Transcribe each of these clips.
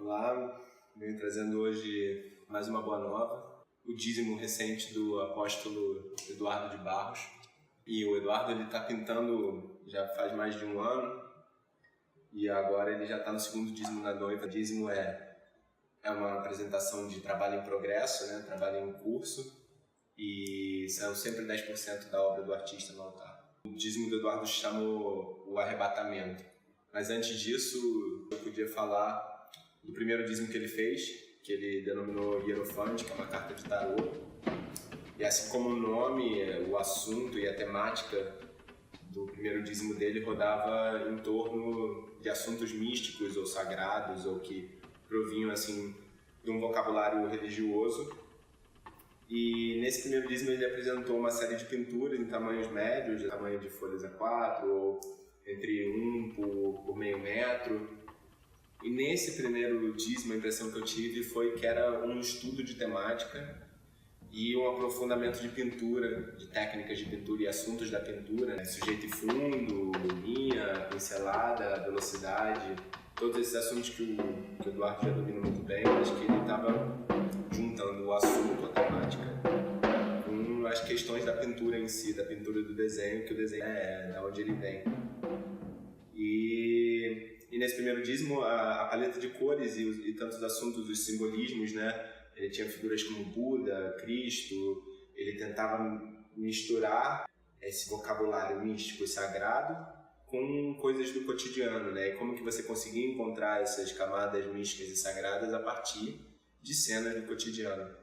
Olá, venho trazendo hoje mais uma boa nova, o dízimo recente do apóstolo Eduardo de Barros. E o Eduardo está pintando já faz mais de um ano e agora ele já está no segundo dízimo na noiva. O dízimo é uma apresentação de trabalho em progresso, né? Trabalho em curso, e são sempre 10% da obra do artista no altar. O dízimo do Eduardo chamou o arrebatamento, mas antes disso eu podia falar do primeiro dízimo que ele fez, que ele denominou Hierofante, que é uma carta de tarô. E assim como o nome, o assunto e a temática do primeiro dízimo dele rodava em torno de assuntos místicos ou sagrados, ou que provinham assim de um vocabulário religioso. E nesse primeiro dízimo ele apresentou uma série de pinturas em tamanhos médios, tamanho de folhas A4, ou entre 1 por meio metro. E nesse primeiro dízimo a impressão que eu tive foi que era um estudo de temática e um aprofundamento de pintura, de técnicas de pintura e assuntos da pintura, né? Sujeito e fundo, linha, pincelada, velocidade, todos esses assuntos que o Eduardo já domina muito bem, mas que ele estava juntando o assunto, a temática, com as questões da pintura em si, da pintura do desenho, que o desenho é da onde ele vem. E nesse primeiro dízimo, a paleta de cores e tantos assuntos, os simbolismos, né? Ele tinha figuras como Buda, Cristo, ele tentava misturar esse vocabulário místico e sagrado com coisas do cotidiano, né? E como que você conseguia encontrar essas camadas místicas e sagradas a partir de cenas do cotidiano.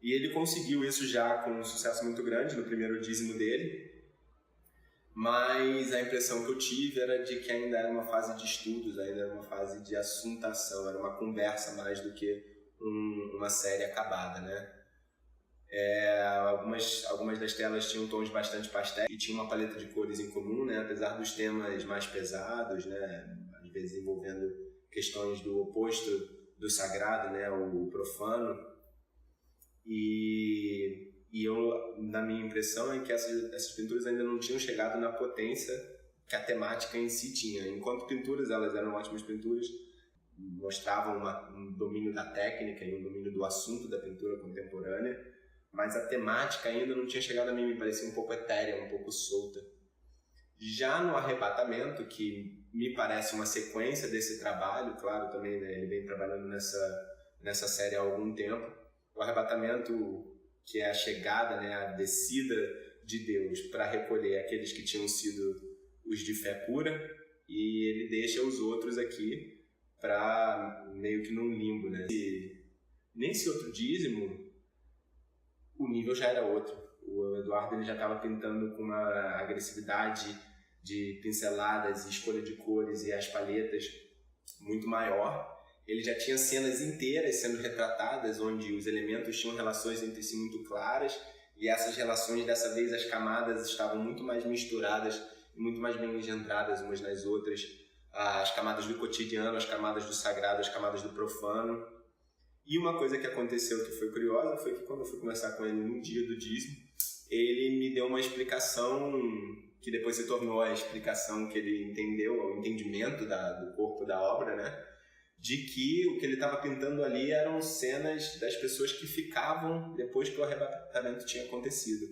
E ele conseguiu isso já com um sucesso muito grande no primeiro dízimo dele, mas a impressão que eu tive era de que ainda era uma fase de estudos, ainda era uma fase de assuntação, era uma conversa mais do que uma série acabada, né? Algumas das telas tinham tons bastante pastéis e tinha uma paleta de cores em comum, né? Apesar dos temas mais pesados, né? Às vezes envolvendo questões do oposto do sagrado, né? O profano. E na minha impressão, é que essas pinturas ainda não tinham chegado na potência que a temática em si tinha. Enquanto pinturas, elas eram ótimas pinturas, mostravam um domínio da técnica e um domínio do assunto da pintura contemporânea, mas a temática ainda não tinha chegado a mim, me parecia um pouco etérea, um pouco solta. Já no Arrebatamento, que me parece uma sequência desse trabalho, claro, também, né, ele vem trabalhando nessa série há algum tempo, o Arrebatamento, que é a chegada, né, a descida de Deus para recolher aqueles que tinham sido os de fé pura, e ele deixa os outros aqui para meio que num limbo, né? E nesse outro dízimo, o nível já era outro. O Eduardo ele já estava pintando com uma agressividade de pinceladas e escolha de cores e as palhetas muito maior. Ele já tinha cenas inteiras sendo retratadas, onde os elementos tinham relações entre si muito claras, e essas relações, dessa vez, as camadas estavam muito mais misturadas e muito mais bem engendradas umas nas outras. As camadas do cotidiano, as camadas do sagrado, as camadas do profano. E uma coisa que aconteceu que foi curiosa foi que quando eu fui conversar com ele no dia do dízimo, ele me deu uma explicação que depois se tornou a explicação que ele entendeu, o entendimento do corpo da obra, né? De que o que ele estava pintando ali eram cenas das pessoas que ficavam depois que o arrebatamento tinha acontecido.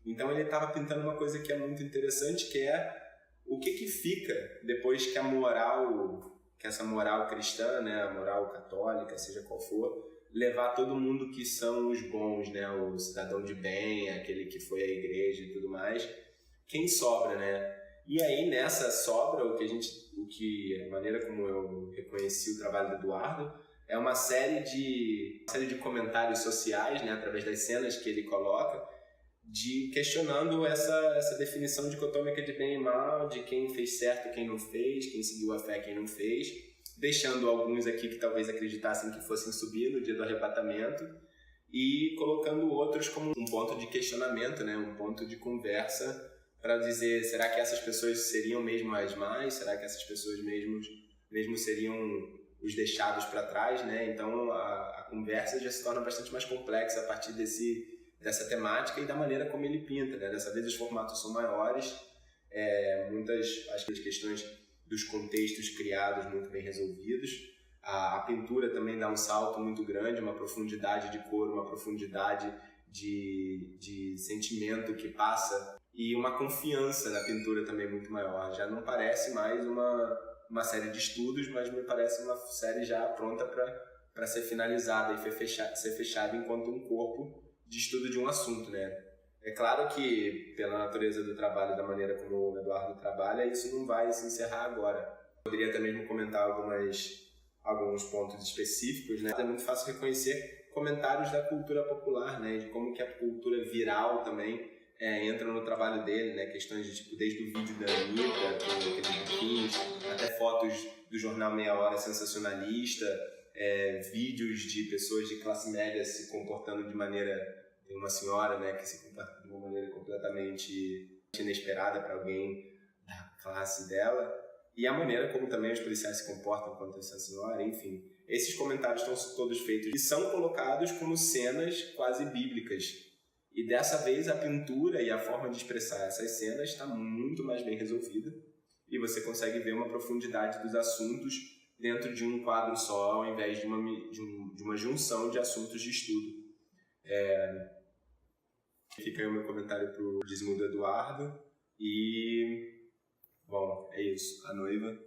Então ele estava pintando uma coisa que é muito interessante, que é o que fica depois que essa moral cristã, né, a moral católica, seja qual for, levar todo mundo que são os bons, né, o cidadão de bem, aquele que foi à igreja e tudo mais, quem sobra, né? E aí nessa sobra, a maneira como eu reconheci o trabalho do Eduardo é uma série de comentários sociais, né, através das cenas que ele coloca, questionando essa definição dicotômica de bem e mal, de quem fez certo e quem não fez, quem seguiu a fé e quem não fez, deixando alguns aqui que talvez acreditassem que fossem subir no dia do arrebatamento e colocando outros como um ponto de questionamento, né, um ponto de conversa para dizer, será que essas pessoas seriam mesmo as más? Será que essas pessoas mesmo seriam os deixados para trás, né? Então a conversa já se torna bastante mais complexa a partir dessa temática e da maneira como ele pinta, né? Dessa vez os formatos são maiores, muitas as questões dos contextos criados muito bem resolvidos, A pintura também dá um salto muito grande, uma profundidade de cor, uma profundidade de sentimento que passa e uma confiança na pintura também muito maior. Já não parece mais uma série de estudos, mas me parece uma série já pronta para ser finalizada e ser fechada enquanto um corpo de estudo de um assunto, né? É claro que, pela natureza do trabalho, da maneira como o Eduardo trabalha, isso não vai se encerrar agora. Poderia até mesmo comentar alguns pontos específicos, né? É muito fácil reconhecer comentários da cultura popular, né? De como que a cultura viral também entra no trabalho dele, né? Questões de, tipo, desde o vídeo da Anitta, com aqueles biquínis, até fotos do jornal Meia Hora sensacionalista, vídeos de pessoas de classe média se comportando de maneira... Tem uma senhora, né, que se comporta de uma maneira completamente inesperada para alguém da classe dela. E a maneira como também os policiais se comportam contra essa senhora, enfim. Esses comentários estão todos feitos e são colocados como cenas quase bíblicas. E dessa vez a pintura e a forma de expressar essas cenas está muito mais bem resolvida. E você consegue ver uma profundidade dos assuntos dentro de um quadro só, ao invés de uma junção de assuntos de estudo. Fica aí o meu comentário pro dízimo do Eduardo. E, bom, é isso. A noiva